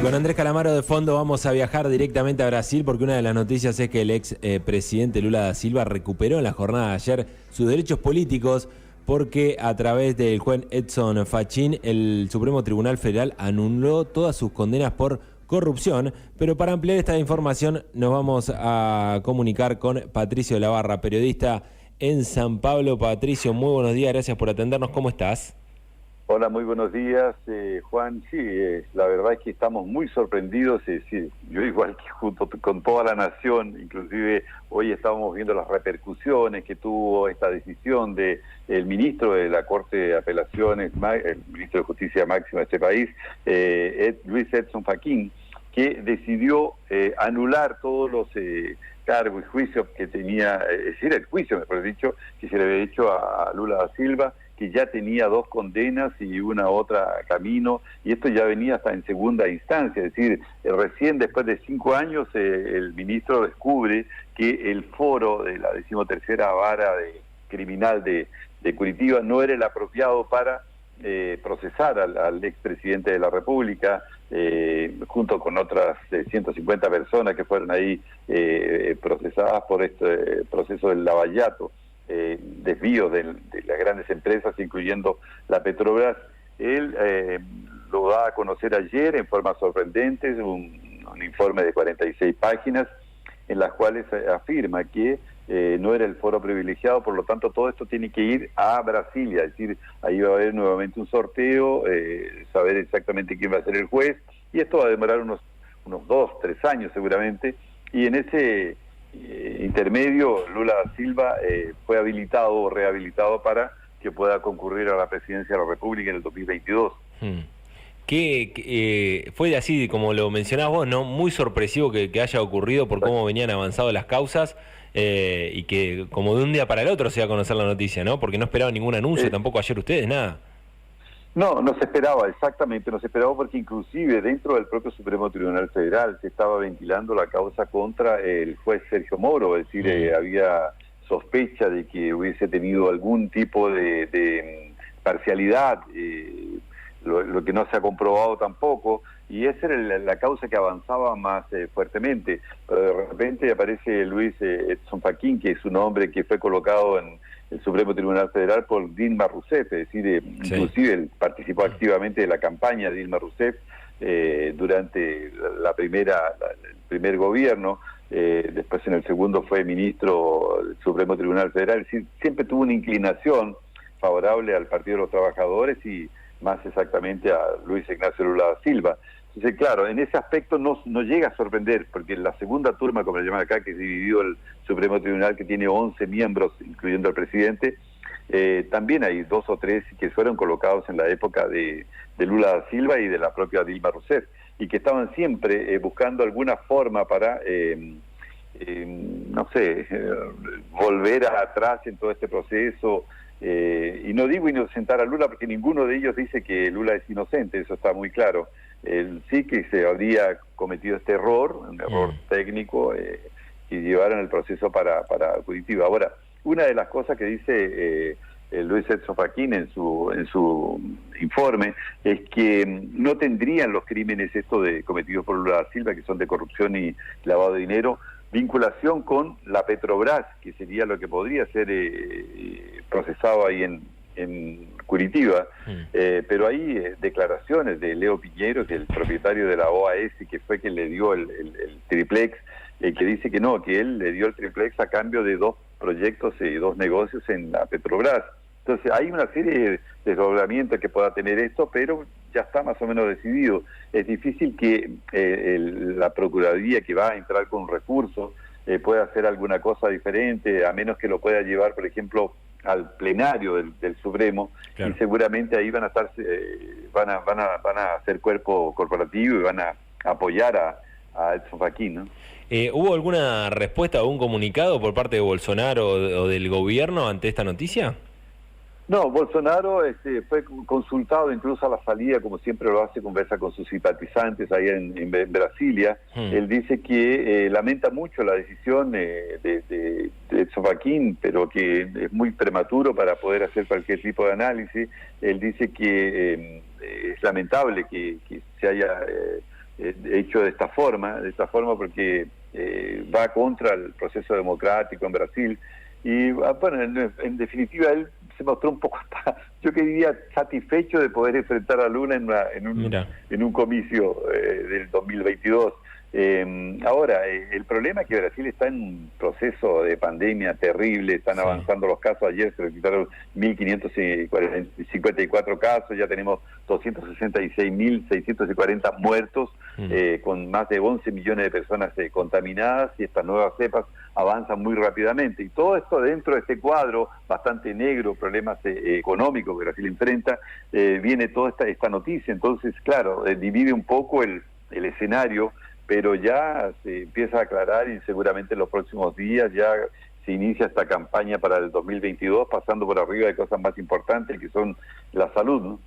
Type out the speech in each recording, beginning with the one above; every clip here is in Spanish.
con Andrés Calamaro de fondo vamos a viajar directamente a Brasil porque una de las noticias es que el ex presidente Lula da Silva recuperó en la jornada de ayer sus derechos políticos porque a través del juez Edson Fachin el Supremo Tribunal Federal anuló todas sus condenas por corrupción. Pero para ampliar esta información nos vamos a comunicar con Patricio de la Barra, periodista en San Pablo. Patricio, muy buenos días, gracias por atendernos, ¿cómo estás? Hola, muy buenos días, Juan. Sí, la verdad es que estamos muy sorprendidos, sí, yo igual que junto con toda la nación, inclusive hoy estábamos viendo las repercusiones que tuvo esta decisión de el ministro de la Corte de Apelaciones, el ministro de Justicia máxima de este país, Luis Edson Fachin, que decidió anular todos los cargos y juicios que tenía, es decir, el juicio, mejor dicho, que se le había hecho a Lula da Silva, que ya tenía 2 condenas y una otra camino, y esto ya venía hasta en segunda instancia, es decir, recién después de 5 años el ministro descubre que el foro de la 13ª vara criminal de Curitiba no era el apropiado para procesar al expresidente de la República, junto con otras 150 personas que fueron ahí procesadas por este proceso del lavallato. Desvíos de las grandes empresas, incluyendo la Petrobras. Él lo da a conocer ayer en forma sorprendente, un informe de 46 páginas, en las cuales afirma que no era el foro privilegiado, por lo tanto todo esto tiene que ir a Brasilia, es decir, ahí va a haber nuevamente un sorteo, saber exactamente quién va a ser el juez, y esto va a demorar unos 2, 3 años seguramente, y en ese intermedio Lula da Silva fue habilitado o rehabilitado para que pueda concurrir a la presidencia de la República en el 2022. Que fue así, como lo mencionabas vos, ¿no? Muy sorpresivo que haya ocurrido por cómo venían avanzando las causas y que como de un día para el otro se va a conocer la noticia, ¿no? Porque no esperaban ningún anuncio, tampoco ayer ustedes, nada. No se esperaba, exactamente, no se esperaba porque inclusive dentro del propio Supremo Tribunal Federal se estaba ventilando la causa contra el juez Sergio Moro, es decir, había sospecha de que hubiese tenido algún tipo de parcialidad, lo que no se ha comprobado tampoco, y esa era la causa que avanzaba más fuertemente, pero de repente aparece Luis Edson Fachin, que es un hombre que fue colocado en el Supremo Tribunal Federal por Dilma Rousseff, es decir, inclusive él participó activamente de la campaña de Dilma Rousseff durante el primer gobierno, después en el segundo fue ministro del Supremo Tribunal Federal, es decir, siempre tuvo una inclinación favorable al Partido de los Trabajadores y más exactamente a Luis Ignacio Lula da Silva. Entonces, claro, en ese aspecto no llega a sorprender, porque la segunda turma, como le llaman acá, que dividió el Supremo Tribunal, que tiene 11 miembros, incluyendo al presidente, también hay 2 o 3 que fueron colocados en la época de Lula da Silva y de la propia Dilma Rousseff, y que estaban siempre buscando alguna forma para, volver atrás en todo este proceso. Y no digo inocentar a Lula porque ninguno de ellos dice que Lula es inocente, eso está muy claro. Sí que se habría cometido este error, un error técnico, y llevaron el proceso para Curitiba. Ahora, una de las cosas que dice Luis Edson Fachin en su informe es que no tendrían los crímenes cometidos por Lula da Silva, que son de corrupción y lavado de dinero, vinculación con la Petrobras, que sería lo que podría ser procesado ahí en Curitiba, pero hay declaraciones de Leo Piñero, que es el propietario de la OAS, que fue quien le dio el triplex, que dice que no, que él le dio el triplex a cambio de 2 proyectos y 2 negocios en la Petrobras. Entonces hay una serie de desdoblamientos que pueda tener esto, pero ya está más o menos decidido. Es difícil que la Procuraduría, que va a entrar con recursos, pueda hacer alguna cosa diferente, a menos que lo pueda llevar, por ejemplo, al plenario del Supremo, claro. Y seguramente ahí van a estar, van a hacer cuerpo corporativo y van a apoyar a Edson Fachin, ¿no? ¿Hubo alguna respuesta o un comunicado por parte de Bolsonaro o del gobierno ante esta noticia? No, Bolsonaro fue consultado incluso a la salida, como siempre lo hace, conversa con sus simpatizantes ahí en Brasilia. Él dice que lamenta mucho la decisión de Edson Fachin, pero que es muy prematuro para poder hacer cualquier tipo de análisis. Él dice que es lamentable que se haya hecho de esta forma porque va contra el proceso democrático en Brasil. Y bueno, en definitiva él se mostró un poco, yo diría, satisfecho de poder enfrentar a Lula en un comicio del 2022. Ahora, el problema es que Brasil está en un proceso de pandemia terrible, están avanzando los casos. Ayer se registraron 1.554 casos, ya tenemos 266.640 muertos, con más de 11 millones de personas contaminadas, y estas nuevas cepas avanzan muy rápidamente. Y todo esto dentro de este cuadro bastante negro, problemas económicos que Brasil enfrenta, viene toda esta noticia. Entonces, claro, divide un poco el escenario, pero ya se empieza a aclarar y seguramente en los próximos días ya se inicia esta campaña para el 2022, pasando por arriba de cosas más importantes que son la salud, ¿no?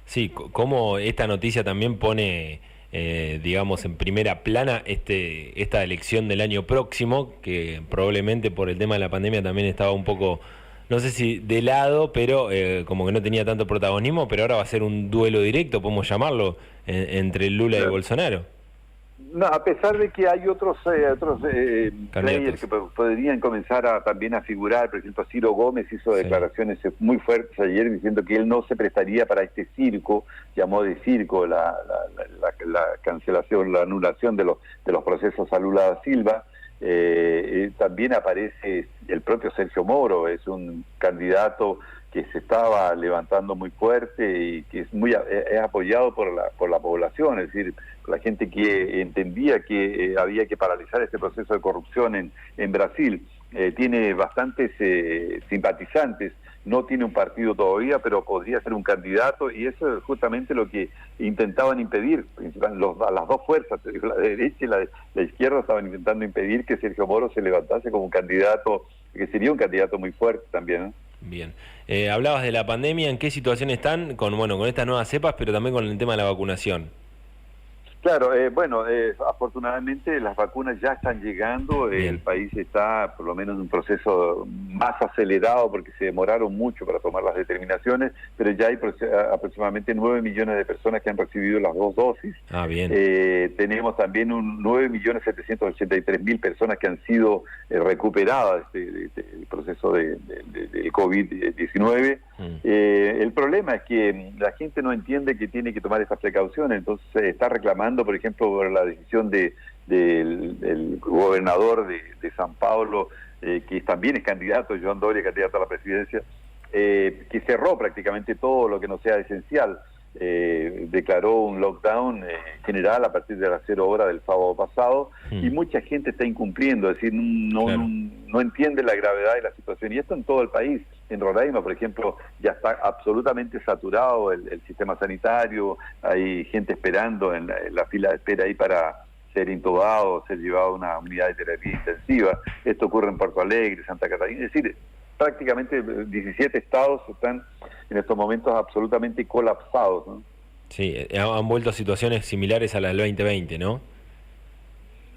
Sí, como esta noticia también pone, digamos, en primera plana esta elección del año próximo, que probablemente por el tema de la pandemia también estaba un poco, no sé si de lado, pero como que no tenía tanto protagonismo, pero ahora va a ser un duelo directo, podemos llamarlo, entre Lula y Bolsonaro. No, a pesar de que hay otros players que podrían comenzar también a figurar. Por ejemplo, Ciro Gómez hizo declaraciones muy fuertes ayer diciendo que él no se prestaría para este circo, llamó de circo la cancelación, la anulación de los procesos a Lula da Silva. También aparece el propio Sergio Moro, es un candidato que se estaba levantando muy fuerte y que es apoyado por la población, es decir, la gente que entendía que había que paralizar este proceso de corrupción en Brasil. Tiene bastantes simpatizantes, no tiene un partido todavía, pero podría ser un candidato, y eso es justamente lo que intentaban impedir, las dos fuerzas, la derecha y la izquierda, estaban intentando impedir que Sergio Moro se levantase como un candidato, que sería un candidato muy fuerte también, ¿no? Bien. Hablabas de la pandemia, ¿en qué situación están con estas nuevas cepas, pero también con el tema de la vacunación? Claro, afortunadamente las vacunas ya están llegando. El país está por lo menos en un proceso más acelerado porque se demoraron mucho para tomar las determinaciones, pero ya hay aproximadamente 9 millones de personas que han recibido las 2 dosis. Bien. Tenemos también 9.783.000 personas que han sido recuperadas del proceso de COVID-19. El problema es que la gente no entiende que tiene que tomar estas precauciones, entonces se está reclamando, por ejemplo, por la decisión del gobernador de San Paulo, que también es candidato, João Doria, candidato a la presidencia, que cerró prácticamente todo lo que no sea esencial. Declaró un lockdown general a partir de las 0 horas del sábado pasado, y mucha gente está incumpliendo, es decir, no entiende la gravedad de la situación, y esto en todo el país. En Roraima, por ejemplo, ya está absolutamente saturado el sistema sanitario, hay gente esperando en la fila de espera ahí para ser intubado, ser llevado a una unidad de terapia intensiva. Esto ocurre en Porto Alegre, Santa Catarina, es decir, prácticamente 17 estados están en estos momentos absolutamente colapsados, ¿no? Sí, han vuelto a situaciones similares a las del 2020, ¿no?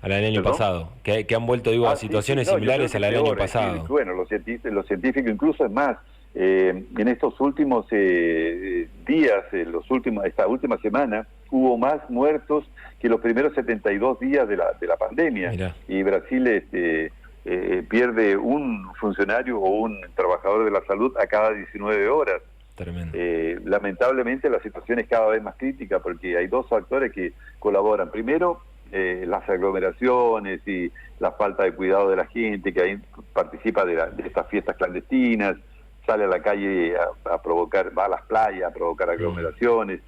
A la del año pasado. Que han vuelto, a situaciones similares a la del año pasado. Bueno, los científicos incluso, es más, en estos últimos días, esta última semana, hubo más muertos que los primeros 72 días de la pandemia. Mirá. Y Brasil pierde un funcionario o un trabajador de la salud a cada 19 horas. Tremendo. Lamentablemente la situación es cada vez más crítica porque hay dos factores que colaboran. Primero, las aglomeraciones y la falta de cuidado de la gente que ahí participa de estas fiestas clandestinas, sale a la calle a provocar, va a las playas a provocar aglomeraciones,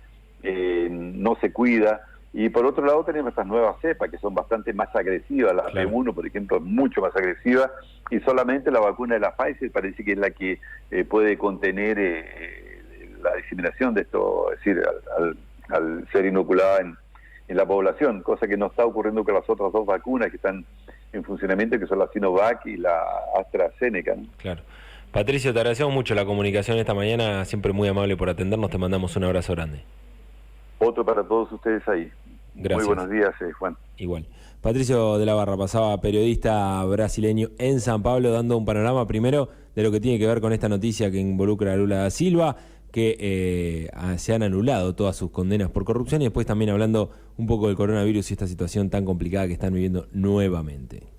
no se cuida. Y por otro lado tenemos estas nuevas cepas que son bastante más agresivas. La B1, por ejemplo, es mucho más agresiva, y solamente la vacuna de la Pfizer parece que es la que puede contener la diseminación de esto, es decir, al ser inoculada en la población, cosa que no está ocurriendo con las otras dos vacunas que están en funcionamiento, que son la Sinovac y la AstraZeneca, ¿no? Claro. Patricio, te agradecemos mucho la comunicación esta mañana, siempre muy amable por atendernos, te mandamos un abrazo grande. Otro para todos ustedes ahí. Gracias. Muy buenos días, Juan. Igual. Patricio de la Barra pasaba, periodista brasileño en San Pablo, dando un panorama primero de lo que tiene que ver con esta noticia que involucra a Lula da Silva, que se han anulado todas sus condenas por corrupción, y después también hablando un poco del coronavirus y esta situación tan complicada que están viviendo nuevamente.